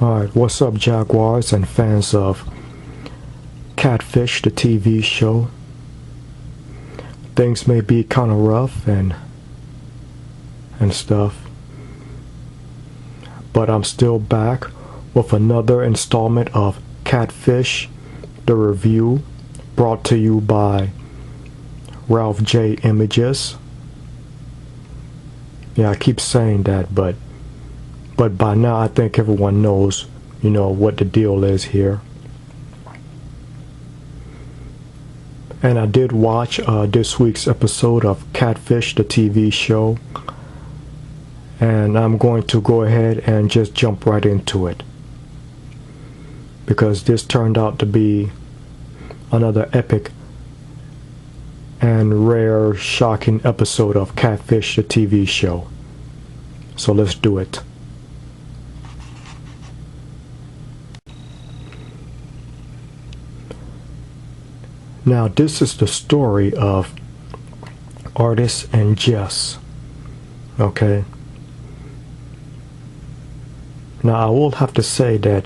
Alright, what's up, Jaguars and fans of Catfish, the TV show? Things may be kind of rough and stuff, but I'm still back with another installment of Catfish, the review, brought to you by Ralph J Images. Yeah, I keep saying that, but by now I think everyone knows, what the deal is here. And I did watch this week's episode of Catfish, the TV show, and I'm going to go ahead and just jump right into it, because this turned out to be another epic and rare, shocking episode of Catfish, the TV show. So let's do it. Now, this is the story of ARTIS and JESS. Okay. Now, I will have to say that,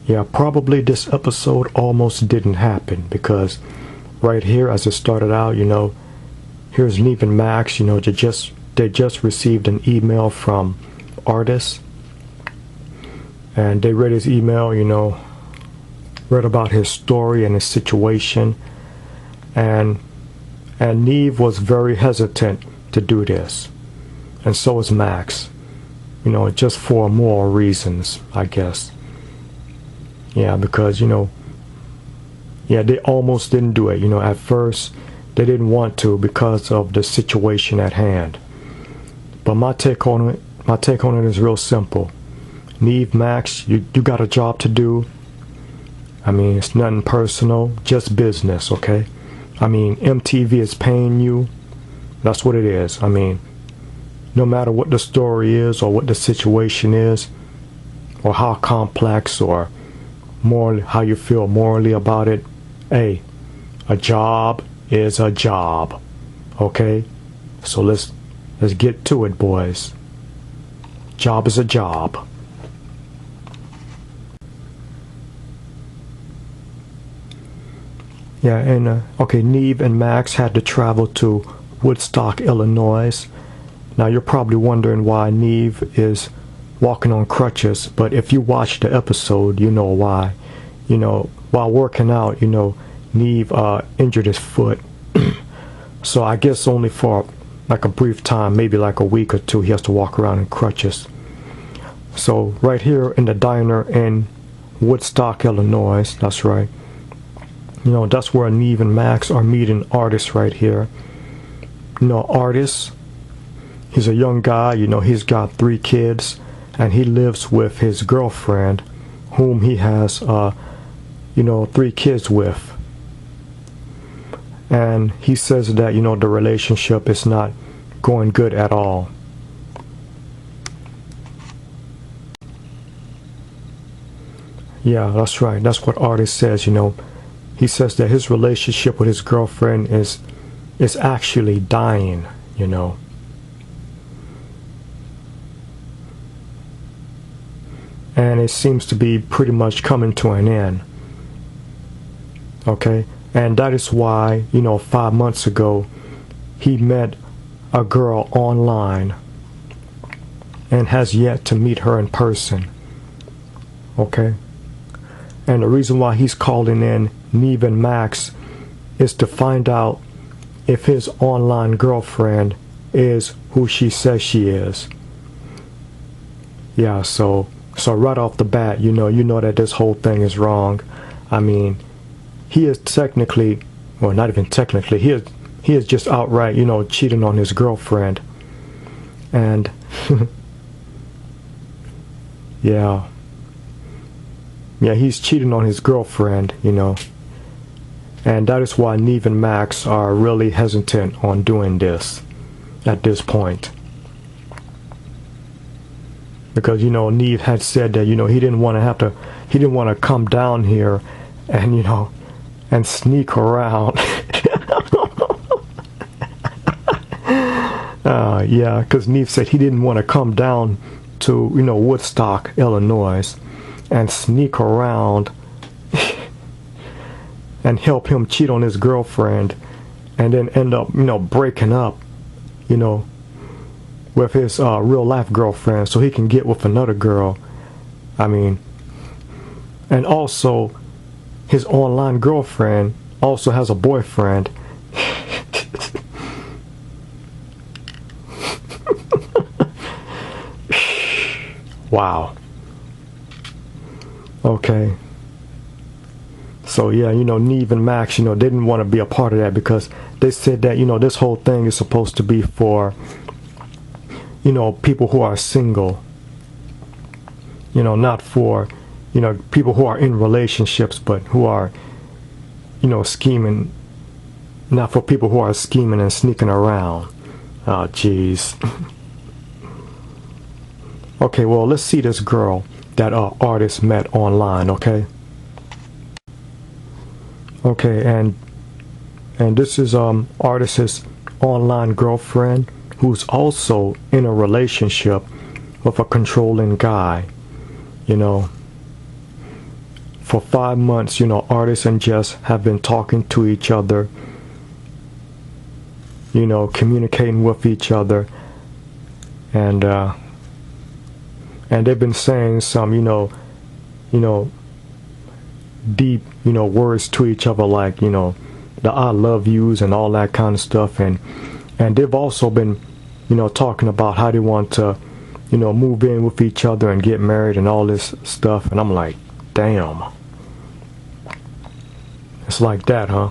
yeah, probably this episode almost didn't happen, because right here, as it started out, here's Neve and Max, they just received an email from ARTIS, and they read his email, read about his story and his situation, and Neve was very hesitant to do this, and so was Max, just for moral reasons, I guess. Yeah, because they almost didn't do it. At first they didn't want to because of the situation at hand. But my take on it is real simple. Neve, Max, you got a job to do. I mean, it's nothing personal, just business, okay? I mean, MTV is paying you. That's what it is. I mean, no matter what the story is or what the situation is, or how complex or more how you feel morally about it, hey, a job is a job, okay? So let's get to it, boys. Job is a job. Yeah, and okay, Neve and Max had to travel to Woodstock, Illinois. Now you're probably wondering why Neve is walking on crutches, but if you watch the episode, you know why. While working out, Neve injured his foot. So I guess only for like a brief time, maybe like a week or two, he has to walk around in crutches. So right here in the diner in Woodstock, Illinois, that's right. That's where Neve and Max are meeting ARTIS right here. ARTIS, he's a young guy, he's got 3 kids, and he lives with his girlfriend, whom he has 3 kids with. And he says that the relationship is not going good at all. Yeah, that's right, that's what ARTIS says. He says that his relationship with his girlfriend is actually dying, and it seems to be pretty much coming to an end. Okay, and that is why 5 months ago he met a girl online and has yet to meet her in person. Okay, and the reason why he's calling in Neve and Max is to find out if his online girlfriend is who she says she is. Yeah, so right off the bat, you know that this whole thing is wrong. I mean, he is technically, well, not even technically, he is just outright, cheating on his girlfriend. And yeah, he's cheating on his girlfriend, and that is why Neve and Max are really hesitant on doing this at this point. Because Neve had said that he didn't want to come down here and and sneak around. Yeah, because Neve said he didn't want to come down to, you know, Woodstock, Illinois, and sneak around and help him cheat on his girlfriend, and then end up, you know, breaking up, you know, with his real life girlfriend so he can get with another girl. I mean, and also his online girlfriend also has a boyfriend. Wow. Okay. So yeah, you know, Neve and Max, you know, didn't want to be a part of that because they said that, you know, this whole thing is supposed to be for, you know, people who are single. You know, not for, you know, people who are in relationships, but who are, you know, scheming. Not for people who are scheming and sneaking around. Oh, jeez. Okay, well, let's see this girl that Artist met online, okay? Okay, and this is Artist's online girlfriend who's also in a relationship with a controlling guy, you know. For 5 months, you know, Artist and Jess have been talking to each other, you know, communicating with each other, and they've been saying some, you know, deep, you know, words to each other, like, you know, the I love yous and all that kind of stuff, and they've also been, you know, talking about how they want to, you know, move in with each other and get married and all this stuff, and I'm like, damn, it's like that, huh?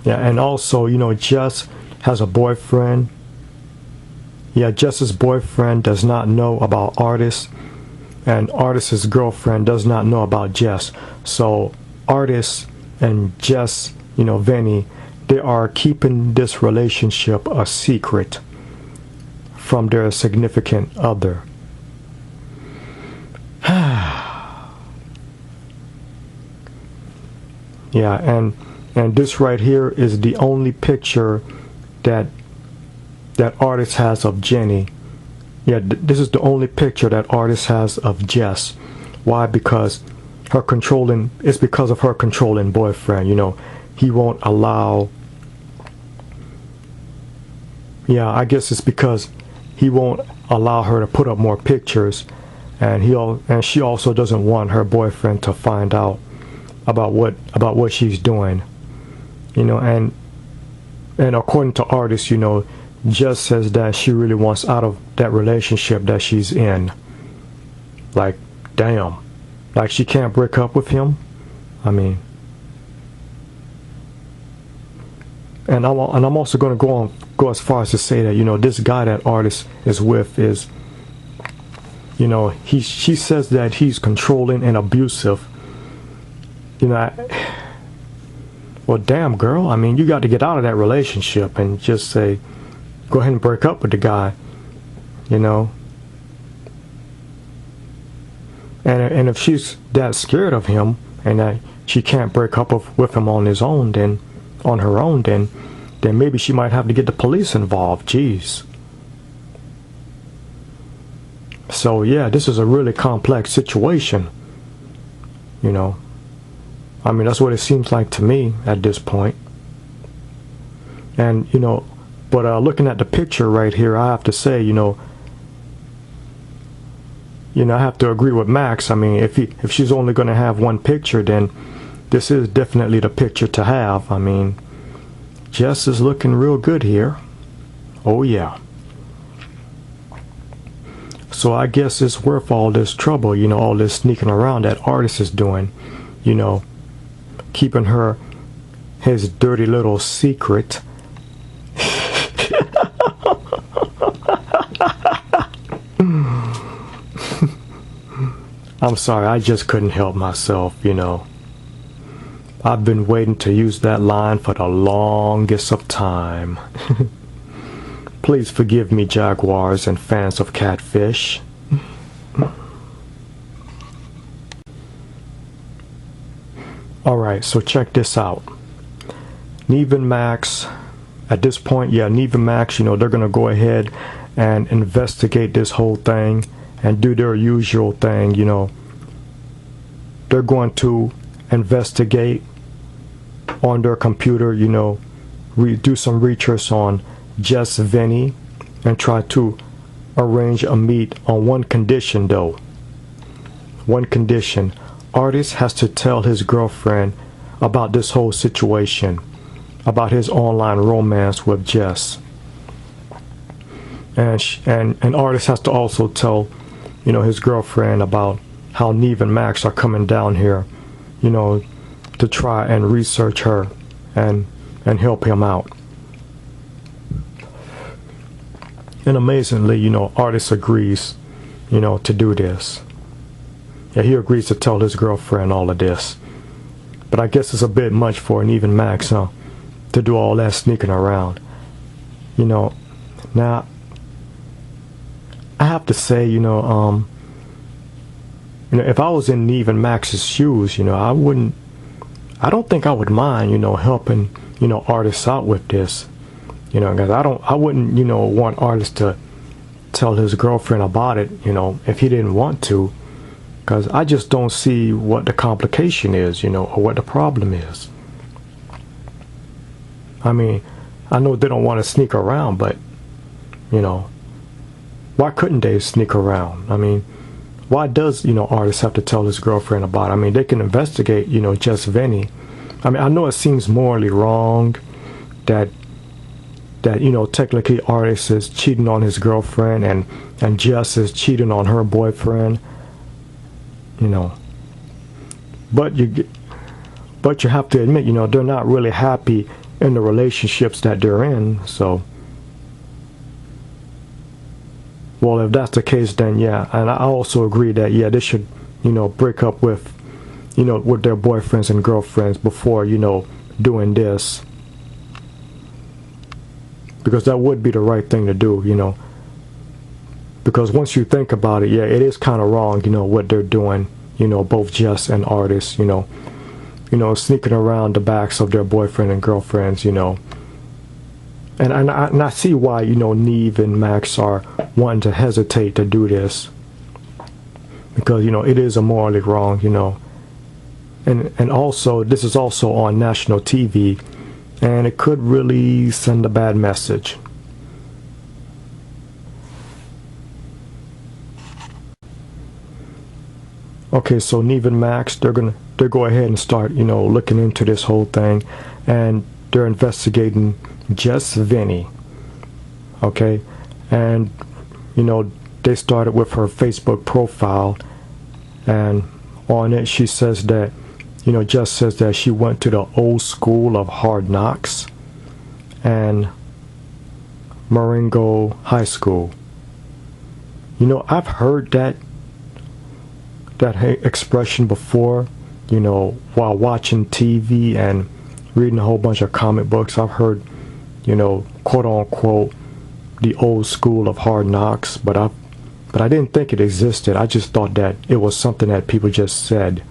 Yeah, and also, you know, Jess has a boyfriend. Yeah, Jess's boyfriend does not know about Artist, and Artist's girlfriend does not know about Jess. So Artist and Jess, you know, Vinny, they are keeping this relationship a secret from their significant other. Yeah, and this right here is the only picture that Artist has of Jenny. Yeah, this is the only picture that Artist has of Jess. Why? Because it's because of her controlling boyfriend. You know, he won't allow. Yeah, I guess it's because he won't allow her to put up more pictures, and she also doesn't want her boyfriend to find out about what she's doing. You know, and according to Artist, you know, Jess says that she really wants out of that relationship that she's in. Like, damn. Like, she can't break up with him? I mean. And I'm also going to go as far as to say that, you know, this guy that Artist is with is, you know, she says that he's controlling and abusive. You know, well, damn, girl. I mean, you got to get out of that relationship and just say, go ahead and break up with the guy, you know. And if she's that scared of him and that she can't break up with him on her own, then maybe she might have to get the police involved. Jeez. So yeah, this is a really complex situation, you know. I mean, that's what it seems like to me at this point. And, you know, but looking at the picture right here, I have to say, you know, I have to agree with Max. I mean, if she's only going to have one picture, then this is definitely the picture to have. I mean, Jess is looking real good here. Oh yeah. So I guess it's worth all this trouble, you know, all this sneaking around that Artist is doing, you know, keeping his dirty little secret. I'm sorry, I just couldn't help myself, you know. I've been waiting to use that line for the longest of time. Please forgive me, Jaguars and fans of Catfish. Alright, so check this out. Neve and Max, at this point, yeah, Neve and Max, you know, they're going to go ahead and investigate this whole thing and do their usual thing. They're going to investigate on their computer, do some research on Jess Vinny and try to arrange a meet on one condition though. One condition. Artis has to tell his girlfriend about this whole situation, about his online romance with Jess. And Artis has to also tell, his girlfriend about how Neve and Max are coming down here, to try and research her and help him out. And amazingly, Artis agrees, to do this. Yeah, he agrees to tell his girlfriend all of this. But I guess it's a bit much for Neve and Max, to do all that sneaking around. Now, I have to say, if I was in Neve and Max's shoes, I don't think I would mind, helping, Artis out with this. Because I wouldn't, want Artis to tell his girlfriend about it, if he didn't want to. Because I just don't see what the complication is, or what the problem is. I mean, I know they don't want to sneak around, but, why couldn't they sneak around? I mean, why does, Artis have to tell his girlfriend about it? I mean, they can investigate, Jess Vinny. I mean, I know it seems morally wrong that technically Artis is cheating on his girlfriend and Jess is cheating on her boyfriend. But you have to admit, they're not really happy in the relationships that they're in. So, well, if that's the case, then yeah, and I also agree that yeah, they should, break up with, with their boyfriends and girlfriends before, doing this, because that would be the right thing to do, Because once you think about it, yeah, it is kind of wrong, what they're doing, both Jess and Artis, sneaking around the backs of their boyfriend and girlfriends, And I see why, Neve and Max are wanting to hesitate to do this. Because, it is morally wrong, And also, this is also on national TV, and it could really send a bad message. Okay, so Neve and Max, they're go ahead and start, looking into this whole thing, and they're investigating Jess Vinny. Okay, and they started with her Facebook profile, and on it she says that, Jess says that she went to the old school of Hard Knocks and Marengo High School. I've heard that expression before, while watching TV and reading a whole bunch of comic books. I've heard, quote unquote, the old school of Hard Knocks, but I didn't think it existed. I just thought that it was something that people just said.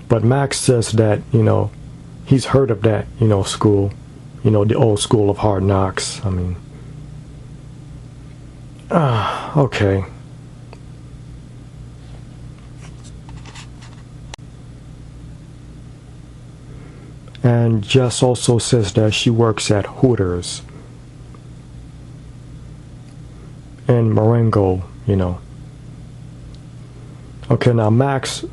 But Max says that, he's heard of that, school, the old school of Hard Knocks. I mean, okay. And Jess also says that she works at Hooters in Marengo, Okay, now Max,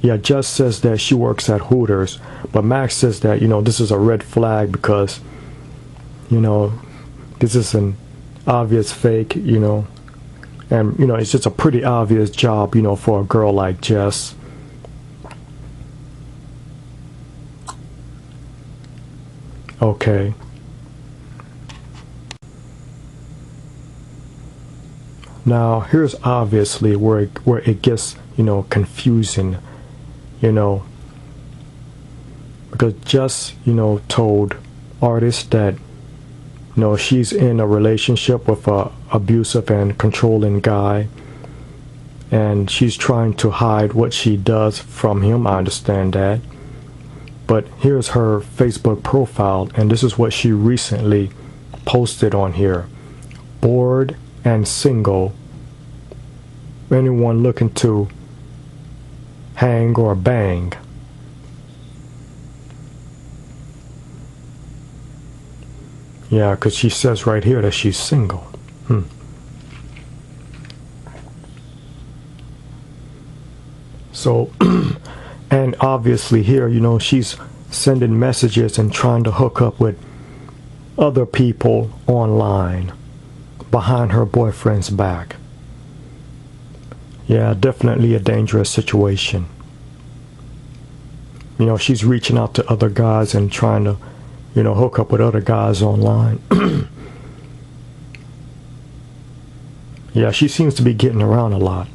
yeah, Jess says that she works at Hooters, but Max says that, this is a red flag because, this is an obvious fake, and, it's just a pretty obvious job, for a girl like Jess. Okay. Now, here's obviously where it gets, confusing, because Jess, told Artis that, she's in a relationship with a abusive and controlling guy, and she's trying to hide what she does from him. I understand that. But here's her Facebook profile, and this is what she recently posted on here. Bored and single. Anyone looking to hang or bang? Yeah, because she says right here that she's single. So, and obviously here, you know, she's sending messages and trying to hook up with other people online behind her boyfriend's back. Yeah, definitely a dangerous situation. You know, she's reaching out to other guys and trying to, you know, hook up with other guys online. Yeah, she seems to be getting around a lot.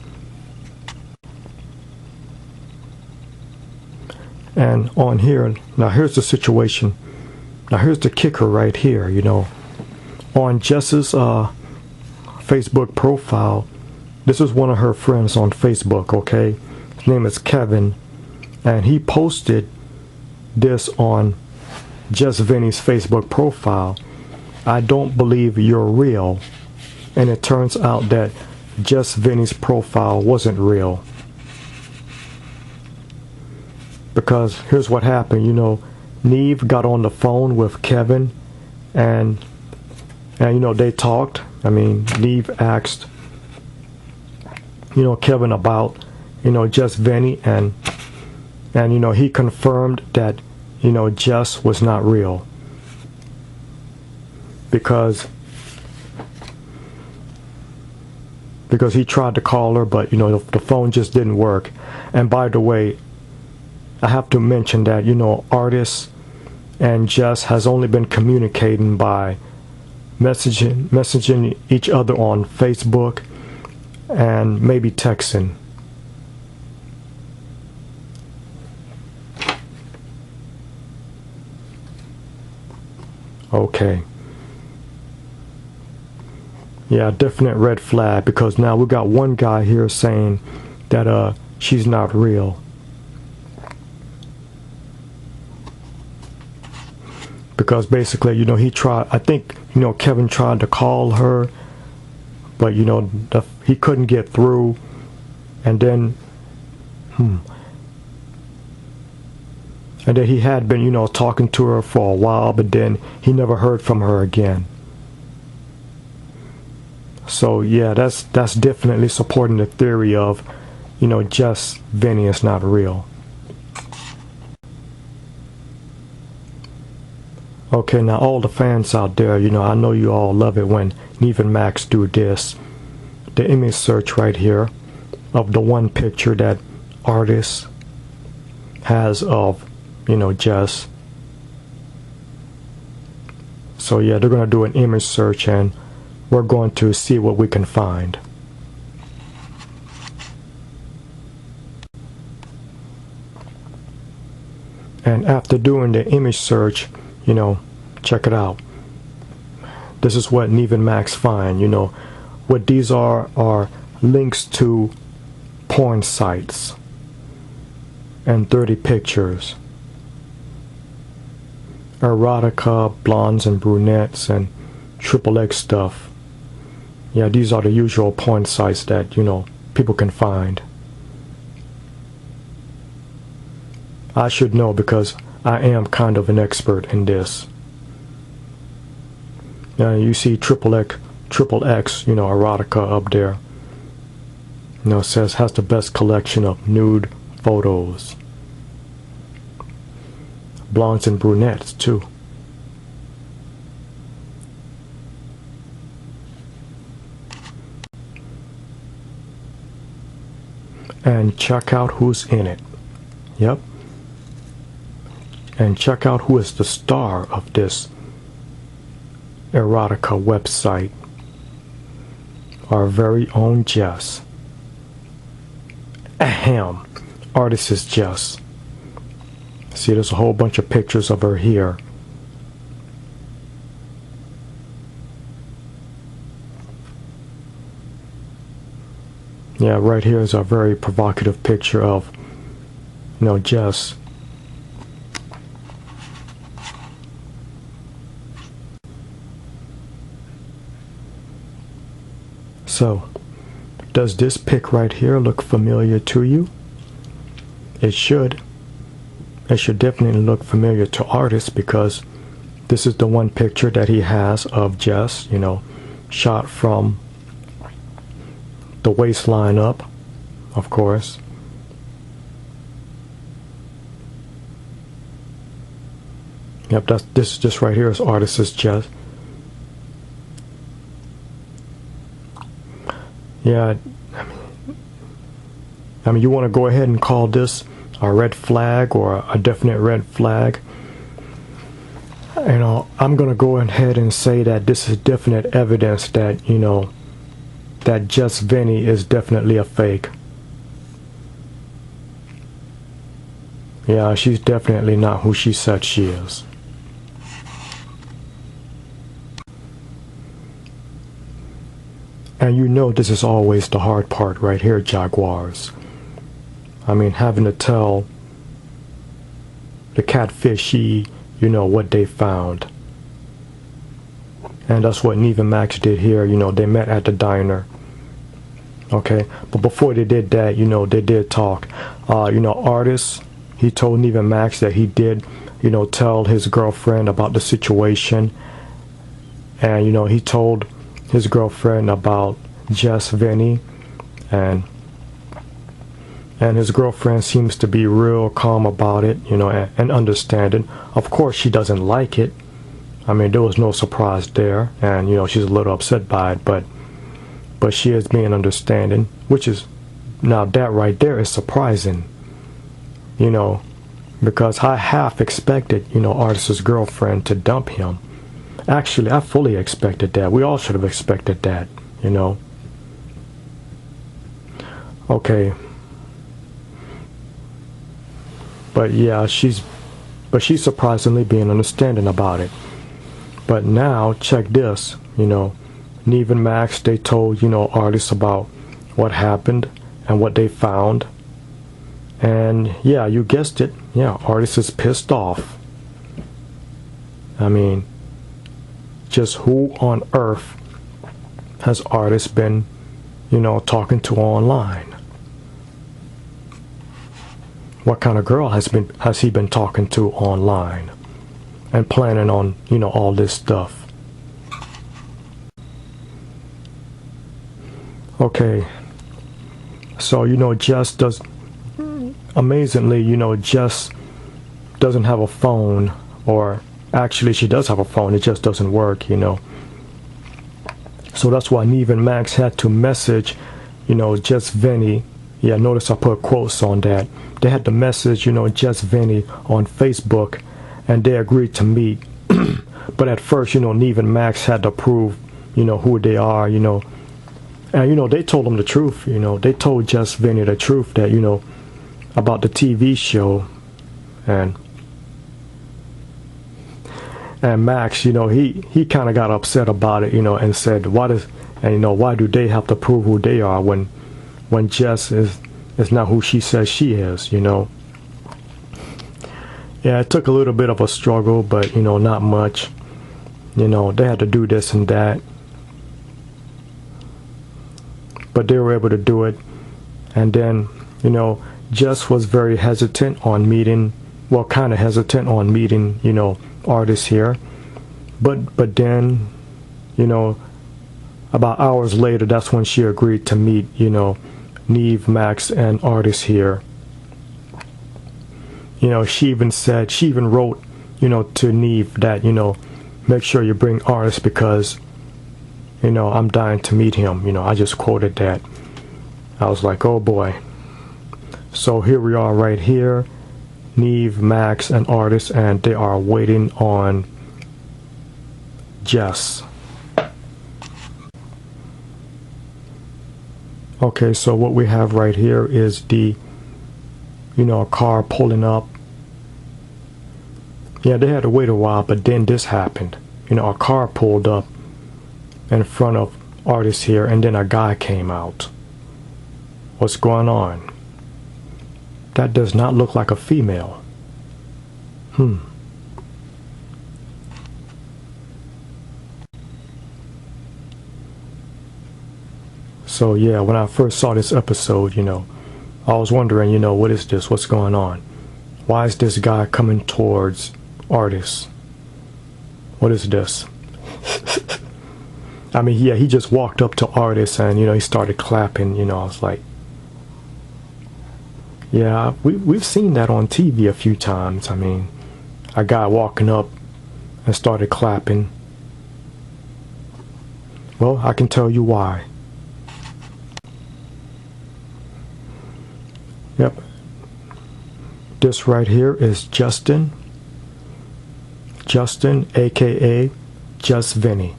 And on here, now here's the situation. Now here's the kicker right here, you know. On Jess's Facebook profile, this is one of her friends on Facebook, okay? His name is Kevin. And he posted this on Jess Vinny's Facebook profile. I don't believe you're real. And it turns out that Jess Vinny's profile wasn't real. Because here's what happened, you know, Neve got on the phone with Kevin and you know, they talked. I mean, Neve asked, you know, Kevin about, you know, Jess Vinny, and you know, he confirmed that, you know, Jess was not real. Because he tried to call her, but you know, the phone just didn't work. And by the way, I have to mention that, you know, Artis and Jess has only been communicating by messaging each other on Facebook and maybe texting. Okay. Yeah, definite red flag, because now we got one guy here saying that she's not real. Because basically, you know, I think, you know, Kevin tried to call her, but, you know, he couldn't get through. And then, and then he had been, you know, talking to her for a while, but then he never heard from her again. So, yeah, that's definitely supporting the theory of, you know, Jess Vinny is not real. Okay, now all the fans out there, you know, I know you all love it when Neve and Max do this. The image search right here of the one picture that Artis has of, you know, Jess. So yeah, they're going to do an image search and we're going to see what we can find. And after doing the image search, you know, check it out. This is what Neve and Max find. You know, what these are links to porn sites and 30 pictures. Erotica, blondes and brunettes, and XXX stuff. Yeah, these are the usual porn sites that, you know, people can find. I should know because I am kind of an expert in this. Now you see XXX, you know, erotica up there. You know, it says has the best collection of nude photos. Blondes and brunettes too. And check out who's in it. Yep. And check out who is the star of this erotica website. Our very own Jess. Ahem. Artist is Jess. See, there's a whole bunch of pictures of her here. Yeah, right here is a very provocative picture of, you know, Jess. So, does this pic right here look familiar to you? It should. It should definitely look familiar to Artis, because this is the one picture that he has of Jess, you know, shot from the waistline up, of course. Yep, this just right here is Artis's Jess. Yeah, I mean, you want to go ahead and call this a red flag or a definite red flag. You know, I'm going to go ahead and say that this is definite evidence that, you know, that Jess Vinny is definitely a fake. Yeah, she's definitely not who she said she is. And you know this is always the hard part right here, Jaguars. I mean, having to tell the Catfish, you know, what they found. And that's what Neve and Max did here. You know, they met at the diner. Okay, but before they did that, you know, they did talk. You know, Artis, he told Neve and Max that he did, you know, tell his girlfriend about the situation. And, you know, he told his girlfriend about Jess Vinny, and his girlfriend seems to be real calm about it, you know, and understanding. Of course, she doesn't like it. I mean, there was no surprise there, and, you know, she's a little upset by it, but she is being understanding, which is, now that right there is surprising, you know, because I half expected, you know, Artis's girlfriend to dump him. Actually, I fully expected that. We all should have expected that, you know. Okay. But yeah, she's surprisingly being understanding about it. But now, check this, you know. Neve and Max, they told, you know, Artis about what happened and what they found. And yeah, you guessed it. Yeah, Artis is pissed off. I mean, just who on earth has Artis been, you know, talking to online? What kind of girl has he been talking to online and planning on, you know, all this stuff? Okay, so, you know, Jess does, amazingly, you know, Jess doesn't have a phone, or actually she does have a phone, it just doesn't work, you know. So that's why Neve and Max had to message, you know, Jess Vinny. Yeah, notice I put quotes on that. They had to message, you know, Jess Vinny on Facebook, and they agreed to meet. But at first, you know, Neve and Max had to prove, you know, who they are, you know. And, you know, they told them the truth, you know. They told Jess Vinny the truth that, you know, about the TV show. And Max, you know, he kind of got upset about it, you know, and said, why do they have to prove who they are when Jess is not who she says she is, you know. Yeah, it took a little bit of a struggle, but, you know, not much. You know, they had to do this and that, but they were able to do it. And then, you know, Jess was very hesitant on meeting, well, kind of hesitant on meeting, you know, Artis here. But then, you know, about hours later, that's when she agreed to meet, you know, Neve, Max, and Artis here. You know, she even wrote, you know, to Neve that, you know, make sure you bring Artis because, you know, I'm dying to meet him. You know, I just quoted that. I was like, oh boy. So here we are right here, Neve, Max, and Artis, and they are waiting on Jess. Okay, so what we have right here is the, you know, a car pulling up. Yeah, they had to wait a while, but then this happened. You know, a car pulled up in front of Artis here, and then a guy came out. What's going on? That does not look like a female. So yeah, when I first saw this episode, I was wondering, what is this? What's going on? Why is this guy coming towards Artis? What is this? I mean, yeah, he just walked up to Artis and, he started clapping, I was like, yeah, we've seen that on TV a few times. I mean, a guy walking up and started clapping. Well, I can tell you why. Yep. This right here is Justin. Justin, aka Just Vinny.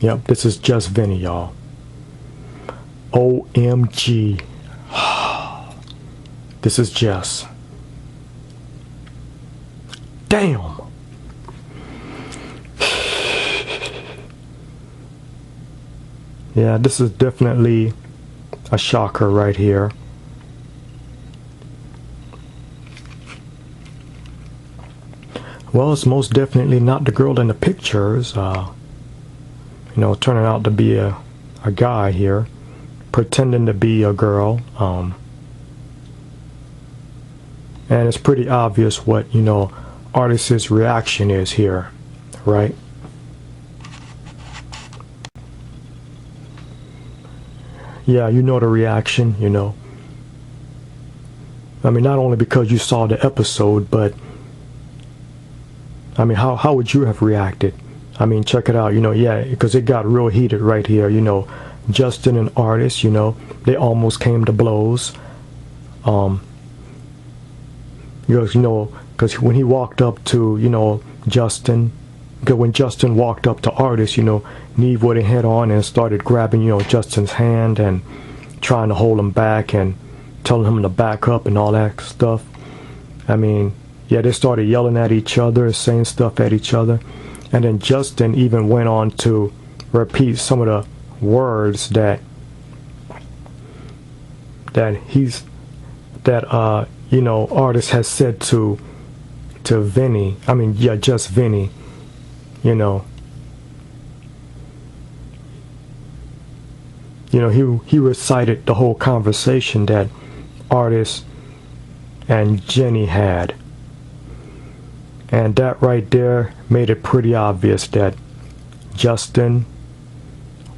Yep, this is Just Vinny, y'all. OMG. This is Jess. Damn. Yeah, this is definitely a shocker right here. Well, it's most definitely not the girl in the pictures. Turning out to be a guy here, pretending to be a girl. And it's pretty obvious what, Artis's reaction is here, right? Yeah, you know the reaction, I mean, not only because you saw the episode, but I mean, how would you have reacted? I mean, check it out, yeah, because it got real heated right here, Justin and Artis, they almost came to blows. Because when he walked up to, Justin, because when Justin walked up to Artis, Neve went head on and started grabbing, Justin's hand and trying to hold him back and telling him to back up and all that stuff. I mean, yeah, they started yelling at each other, saying stuff at each other. And then Justin even went on to repeat some of the words that Artis has said to Vinny. I mean, yeah, just Vinny, he recited the whole conversation that Artis and Jenny had. And that right there made it pretty obvious that Justin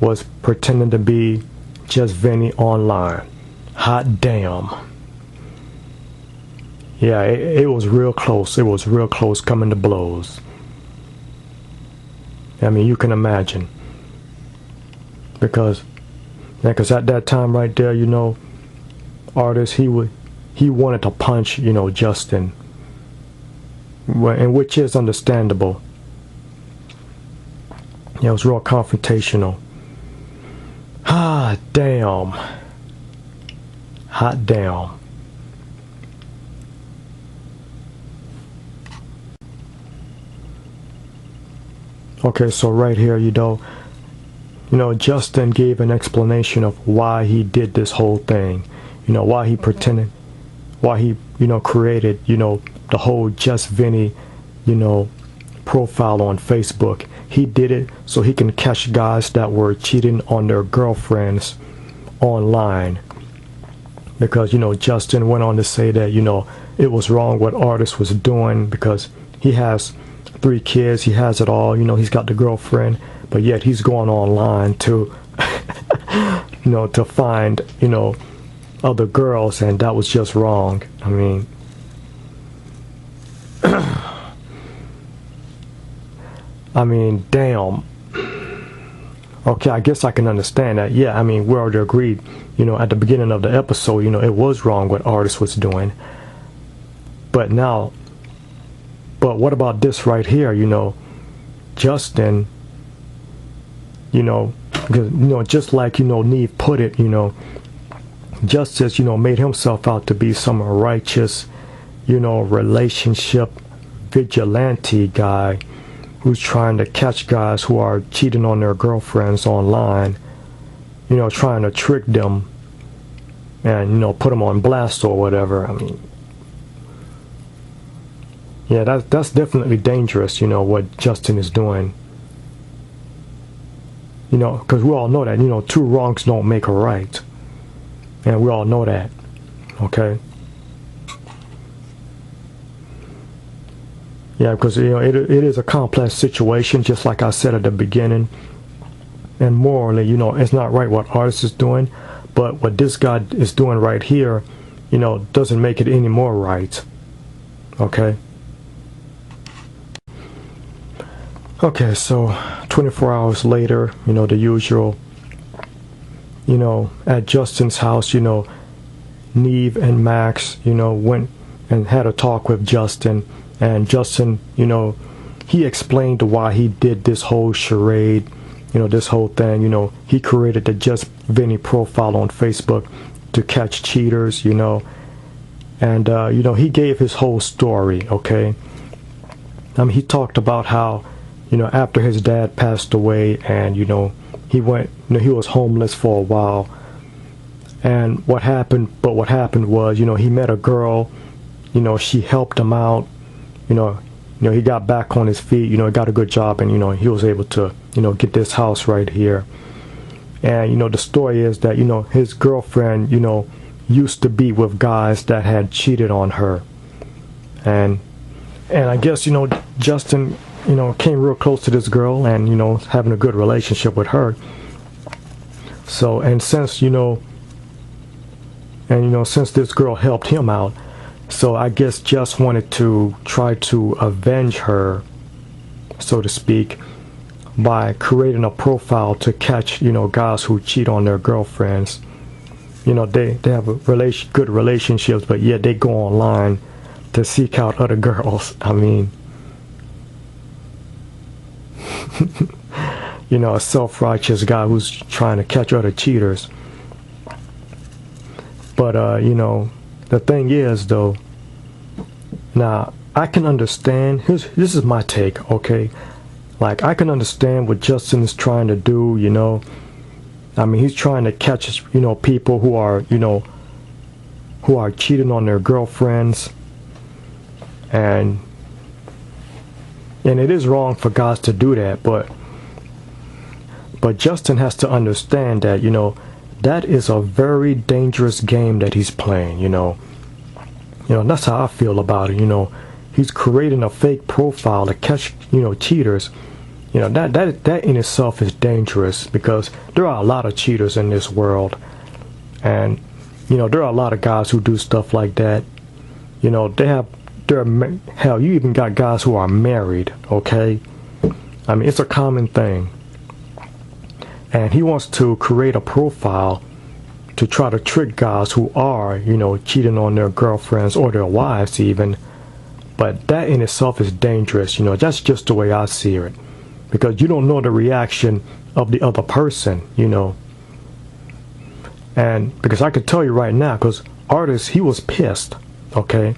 was pretending to be just Vinny online. Hot damn. Yeah, it was real close. It was real close coming to blows. I mean, you can imagine. Because at that time right there, Artis, he wanted to punch, Justin. And which is understandable. Yeah, it was real confrontational. Ah, damn. Hot damn. Okay, so right here, Justin gave an explanation of why he did this whole thing. Why he pretended, why he, created, the whole Just Vinny, profile on Facebook. He did it so he can catch guys that were cheating on their girlfriends online. Because, Justin went on to say that, it was wrong what Artis was doing because he has 3 kids, he has it all, he's got the girlfriend, but yet he's going online to, to find, other girls, and that was just wrong. I mean, damn. Okay, I guess I can understand that. Yeah, I mean, we already agreed, at the beginning of the episode, it was wrong what Artis was doing. But what about this right here, Justin, just like, Neve put it, Justice, made himself out to be some righteous, relationship vigilante guy who's trying to catch guys who are cheating on their girlfriends online, trying to trick them and, put them on blast or whatever. I mean, yeah, that's definitely dangerous, what Justin is doing. you know, because we all know that, you know, two wrongs don't make a right. And we all know that, okay? Yeah, because, you know, it is a complex situation, just like I said at the beginning. And morally, you know, it's not right what Artis is doing, but what this guy is doing right here, you know, doesn't make it any more right, okay? Okay, so 24 hours later, you know, the usual, you know, at Justin's house, you know, Neve and Max, you know, went and had a talk with Justin, and Justin, you know, he explained why he did this whole charade, you know, this whole thing. You know, he created the Just Vinny profile on Facebook to catch cheaters, you know, and, you know, he gave his whole story, okay? I mean, he talked about how, you know, after his dad passed away and, you know, he was homeless for a while. And what happened was, you know, he met a girl, you know, she helped him out, you know, he got back on his feet, you know, he got a good job, and, you know, he was able to, you know, get this house right here. And, you know, the story is that, you know, his girlfriend, you know, used to be with guys that had cheated on her. And I guess, you know, Justin, you know, came real close to this girl and, you know, having a good relationship with her. So, and since, you know, since this girl helped him out, so I guess Jess wanted to try to avenge her, so to speak, by creating a profile to catch, you know, guys who cheat on their girlfriends. You know, they have good relationships, but yet they go online to seek out other girls. I mean, you know, a self-righteous guy who's trying to catch other cheaters. But, you know, the thing is, though, now, I can understand, this is my take, okay? Like, I can understand what Justin is trying to do, you know? I mean, he's trying to catch, you know, people who are, you know, who are cheating on their girlfriends. And it is wrong for guys to do that, but Justin has to understand that, you know, that is a very dangerous game that he's playing, you know. You know, that's how I feel about it, you know. He's creating a fake profile to catch, you know, cheaters. You know, that in itself is dangerous, because there are a lot of cheaters in this world. And, you know, there are a lot of guys who do stuff like that. You know, hell, you even got guys who are married, okay? I mean, it's a common thing. And he wants to create a profile to try to trick guys who are, you know, cheating on their girlfriends or their wives even. But that in itself is dangerous, you know. That's just the way I see it. Because you don't know the reaction of the other person, you know. And because I could tell you right now, because Artis, he was pissed, okay?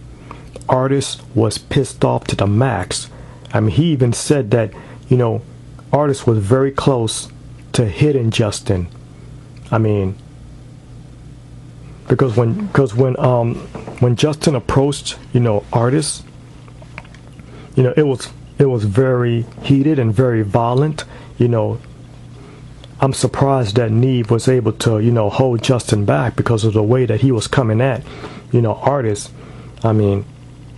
Artis was pissed off to the max. I mean, he even said that, you know, Artis was very close to hitting Justin. I mean, because when Justin approached, you know, Artis, you know, it was very heated and very violent. You know, I'm surprised that Neve was able to, you know, hold Justin back because of the way that he was coming at, you know, Artis. I mean,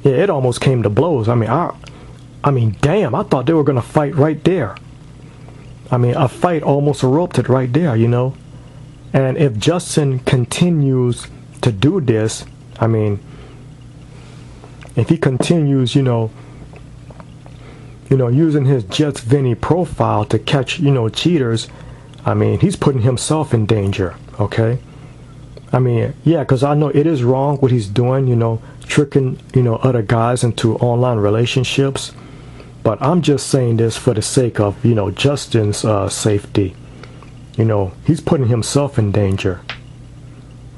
yeah, it almost came to blows. I mean, damn, I thought they were gonna fight right there. I mean, a fight almost erupted right there, you know. And if Justin continues to do this, I mean, if he continues, you know, using his Just Vinny profile to catch, you know, cheaters, I mean, he's putting himself in danger, okay? I mean, yeah, because I know it is wrong what he's doing, you know, tricking, you know, other guys into online relationships. But I'm just saying this for the sake of, you know, Justin's safety. You know, he's putting himself in danger.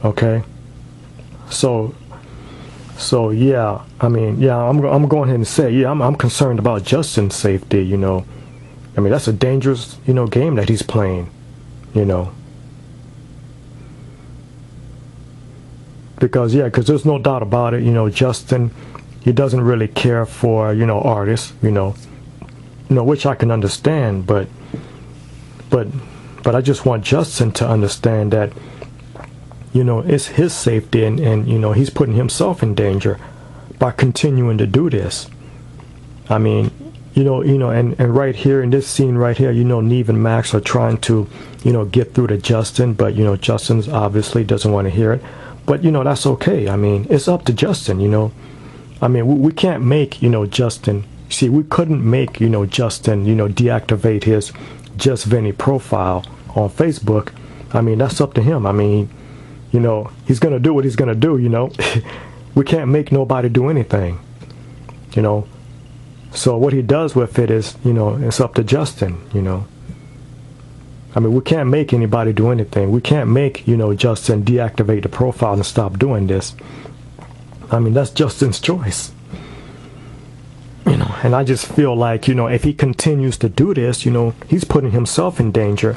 Okay? So yeah, I mean, yeah, I'm going ahead and say, yeah, I'm concerned about Justin's safety, you know. I mean, that's a dangerous, you know, game that he's playing, you know. Because there's no doubt about it, you know, Justin, he doesn't really care for, you know, Artis, you know, which I can understand, but But I just want Justin to understand that, you know, it's his safety, and you know, he's putting himself in danger by continuing to do this. I mean, you know, and right here in this scene right here, you know, Neve and Max are trying to, you know, get through to Justin, but you know, Justin obviously doesn't want to hear it. But you know, that's okay. I mean, it's up to Justin, you know. I mean, we can't make, you know, Justin. See, we couldn't make, you know, Justin, you know, deactivate his Just Vinny profile on Facebook. I mean, that's up to him. I mean, you know, he's gonna do what he's gonna do, you know. We can't make nobody do anything, you know. So what he does with it is, you know, it's up to Justin, you know. I mean, we can't make anybody do anything. We can't make, you know, Justin deactivate the profile and stop doing this. I mean, that's Justin's choice. You know, and I just feel like, you know, if he continues to do this, you know, he's putting himself in danger,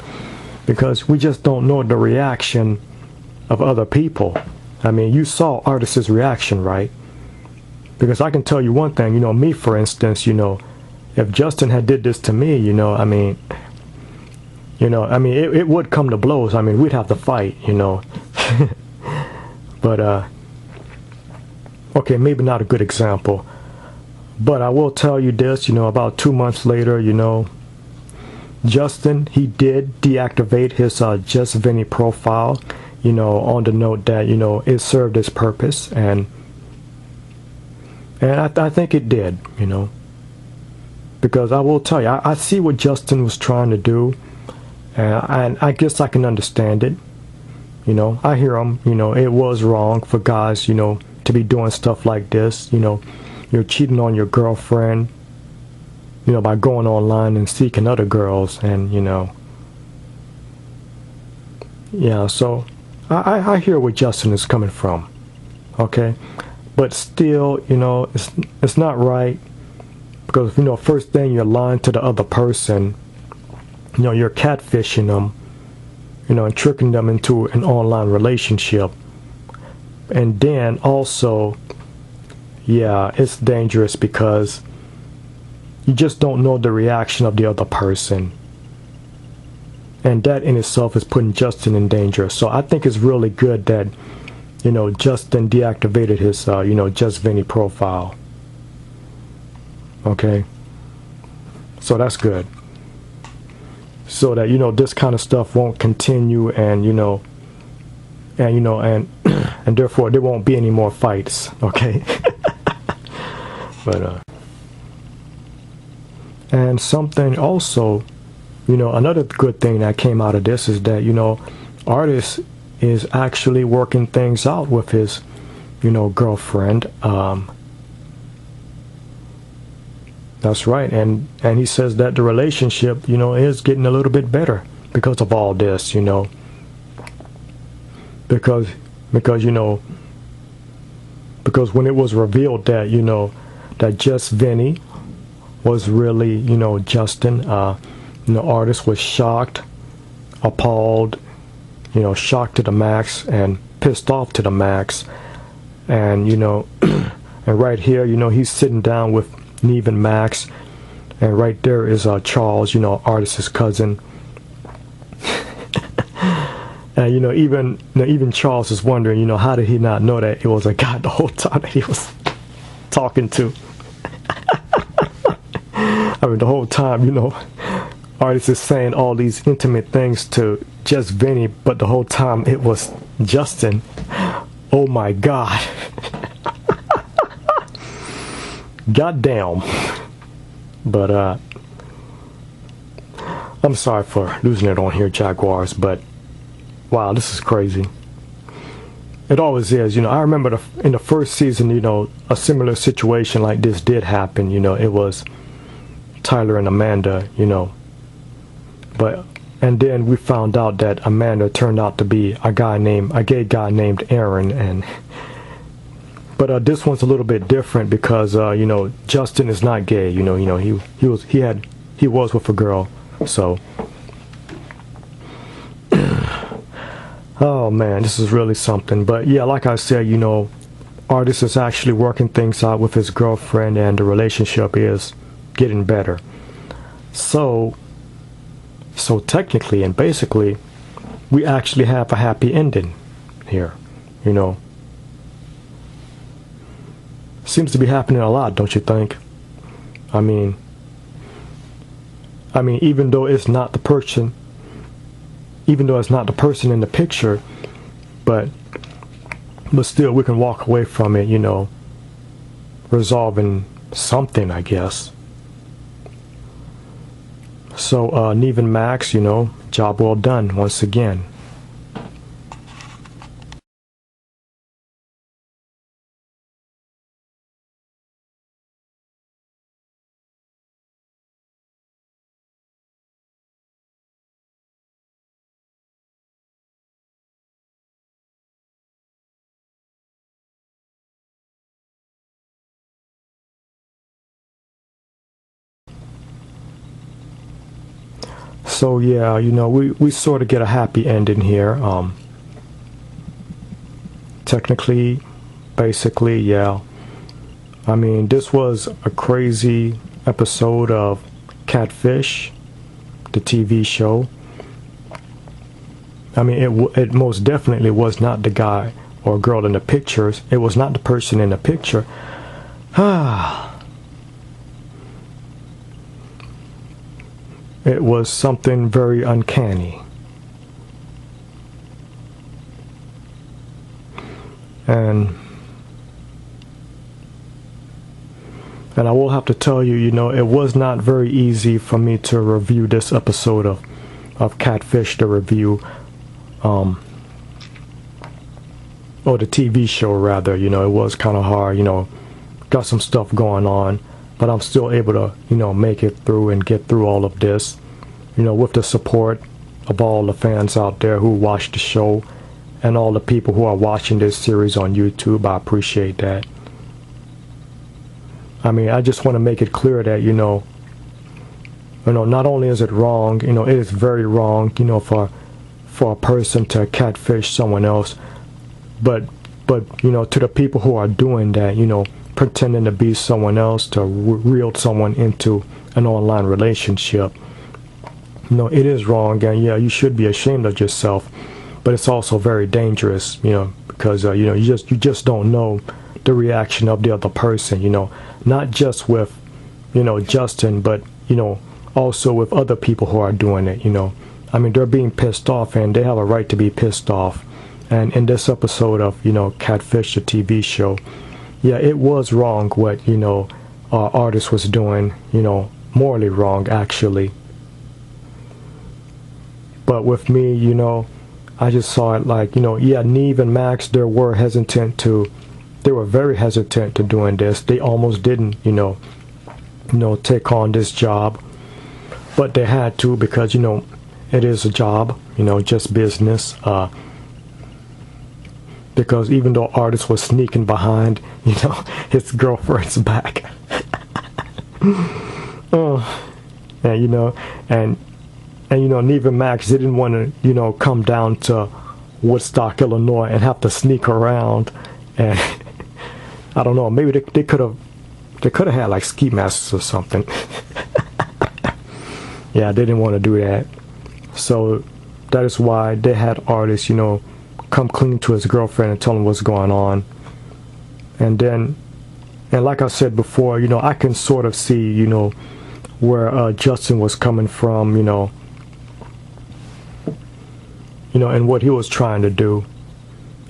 because we just don't know the reaction of other people. I mean, you saw Artis's reaction, right? Because I can tell you one thing, you know, me, for instance, you know, if Justin had did this to me, you know, I mean, it would come to blows. I mean, we'd have to fight, you know. But, okay, maybe not a good example. But I will tell you this, you know, about 2 months later, you know, Justin, he did deactivate his Just Vinny profile, you know, on the note that, you know, it served its purpose, and I think it did, you know, because I will tell you, I see what Justin was trying to do, and I guess I can understand it, you know. I hear him, you know, it was wrong for guys, you know, to be doing stuff like this, you know. You're cheating on your girlfriend, you know, by going online and seeking other girls, and, you know, yeah, so I hear where Justin is coming from, okay? But still, you know, it's not right, because, you know, first thing, you're lying to the other person, you know, you're catfishing them, you know, and tricking them into an online relationship. And then also, yeah, it's dangerous, because you just don't know the reaction of the other person. And that in itself is putting Justin in danger. So I think it's really good that, you know, Justin deactivated his, you know, Just Vinny profile. Okay? So that's good. So that, you know, this kind of stuff won't continue, and, you know, and therefore there won't be any more fights. Okay? But, and something also, you know, another good thing that came out of this is that, you know, Artis is actually working things out with his, you know, girlfriend. That's right, and he says that the relationship, you know, is getting a little bit better because of all this, you know. Because you know, because when it was revealed that, you know, that Just Vinny was really, you know, Justin, you know, Artis was shocked, appalled, you know, shocked to the max, and pissed off to the max. And, you know, and right here, you know, he's sitting down with Neve and Max, and right there is Charles, you know, Artis's cousin. And, you know, even Charles is wondering, you know, how did he not know that it was a guy the whole time that he was talking to? I mean, the whole time, you know, Artis is saying all these intimate things to Just Vinny, but the whole time it was Justin. Oh my God. Goddamn. But I'm sorry for losing it on here, Jaguars, but wow, this is crazy. It always is, you know. I remember in the first season, you know, a similar situation like this did happen, you know. It was Tyler and Amanda, you know, and then we found out that Amanda turned out to be a gay guy named Aaron, but this one's a little bit different because you know, Justin is not gay, you know, he was with a girl, so oh man, this is really something. But yeah, like I said, you know, Artis is actually working things out with his girlfriend, and the relationship is getting better. So So technically and basically, we actually have a happy ending here, you know. Seems to be happening a lot, don't you think? I mean, even though it's not the person, in the picture, but still we can walk away from it, you know, resolving something, I guess. So Neve and Max, you know, job well done once again. So yeah, you know, we sort of get a happy ending here. Technically, basically, yeah. I mean, this was a crazy episode of Catfish, the TV show. I mean, it most definitely was not the guy or girl in the pictures. It was not the person in the picture. It was something very uncanny. And I will have to tell you, you know, it was not very easy for me to review this episode of Catfish, the review, or the TV show rather. You know, it was kind of hard, you know, got some stuff going on, but I'm still able to, you know, make it through and get through all of this, you know, with the support of all the fans out there who watch the show and all the people who are watching this series on YouTube. I appreciate that. I mean, I just want to make it clear that, you know, not only is it wrong, you know, it is very wrong, you know, for a person to catfish someone else, but you know, to the people who are doing that, you know, pretending to be someone else to reel someone into an online relationship, you know, it is wrong, and yeah, you should be ashamed of yourself, but it's also very dangerous, you know, because you know, you just don't know the reaction of the other person, you know, not just with, you know, Justin, but, you know, also with other people who are doing it, you know. I mean, they're being pissed off, and they have a right to be pissed off. And in this episode of, you know, Catfish, the TV show, yeah, it was wrong what, you know, Artist was doing, you know, morally wrong, actually. But with me, you know, I just saw it like, you know, yeah, Neve and Max, they were very hesitant to doing this. They almost didn't, you know, take on this job, but they had to, because, you know, it is a job, you know, just business. Because even though Artist was sneaking behind, you know, his girlfriend's back. And you know, and you know, Neve and Max didn't want to, you know, come down to Woodstock, Illinois, and have to sneak around. And I don't know, maybe they could have had like ski masks or something. Yeah, they didn't want to do that. So that is why they had Artist, you know, come clean to his girlfriend and tell him what's going on. And like I said before, you know, I can sort of see, you know, where Justin was coming from, you know, and what he was trying to do.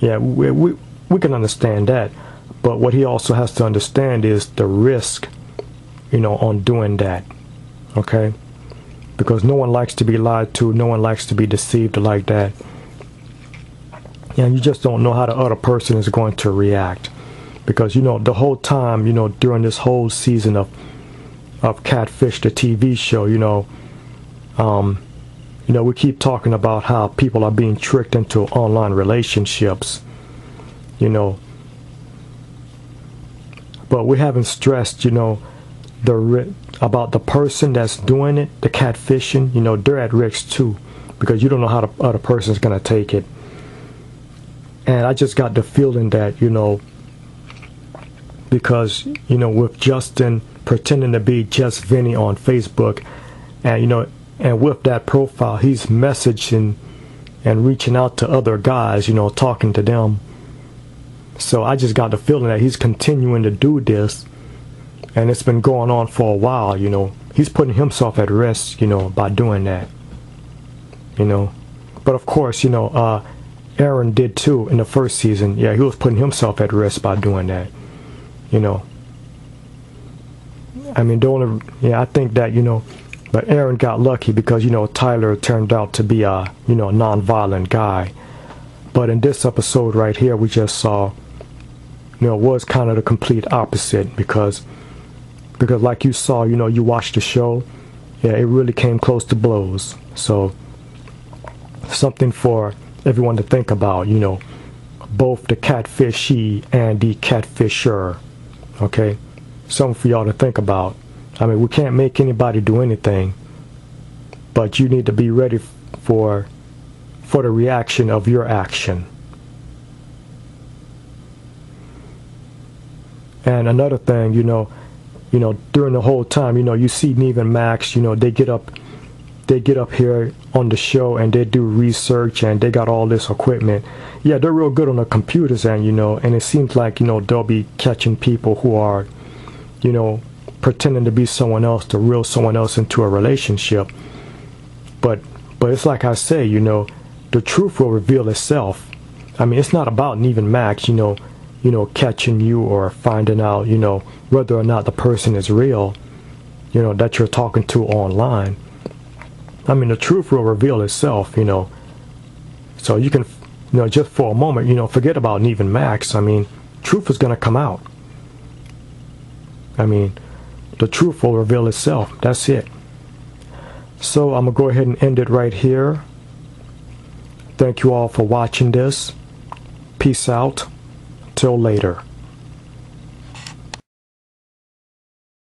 Yeah, we can understand that. But what he also has to understand is the risk, you know, on doing that. Okay? Because no one likes to be lied to. No one likes to be deceived like that. And you just don't know how the other person is going to react. Because, you know, the whole time, you know, during this whole season of Catfish, the TV show, you know, we keep talking about how people are being tricked into online relationships, you know. But we haven't stressed, you know, about the person that's doing it, the catfishing. You know, they're at risk too, because you don't know how the other person's going to take it. And I just got the feeling that, you know, because, you know, with Justin pretending to be Just Vinny on Facebook, and, you know, And with that profile, he's messaging and reaching out to other guys, you know, talking to them. So I just got the feeling that he's continuing to do this, and it's been going on for a while, you know. He's putting himself at risk, you know, by doing that, you know. But of course, you know, Aaron did too in the first season. Yeah, he was putting himself at risk by doing that, you know. I mean, I think that, you know, but Aaron got lucky because, you know, Tyler turned out to be a, you know, non-violent guy. But in this episode right here, we just saw, you know, was kind of the complete opposite because like you saw, you know, you watched the show, yeah, it really came close to blows. So something for everyone to think about, you know, both the catfishee and the catfisher, okay? Something for y'all to think about. I mean, we can't make anybody do anything, but you need to be ready for the reaction of your action. And another thing, you know, during the whole time, you know, you see Neve and Max, you know, they get up here on the show and they do research and they got all this equipment. Yeah, they're real good on the computers, and you know, and it seems like, you know, they'll be catching people who are, you know, pretending to be someone else, to reel someone else into a relationship. But it's like I say, you know, the truth will reveal itself. I mean, it's not about Neve and Max, you know, catching you or finding out, you know, whether or not the person is real, you know, that you're talking to online. I mean, the truth will reveal itself, you know. So you can, you know, just for a moment, you know, forget about Neve and Max. I mean, truth is going to come out. I mean, the truth will reveal itself. That's it. So I'm going to go ahead and end it right here. Thank you all for watching this. Peace out. Till later.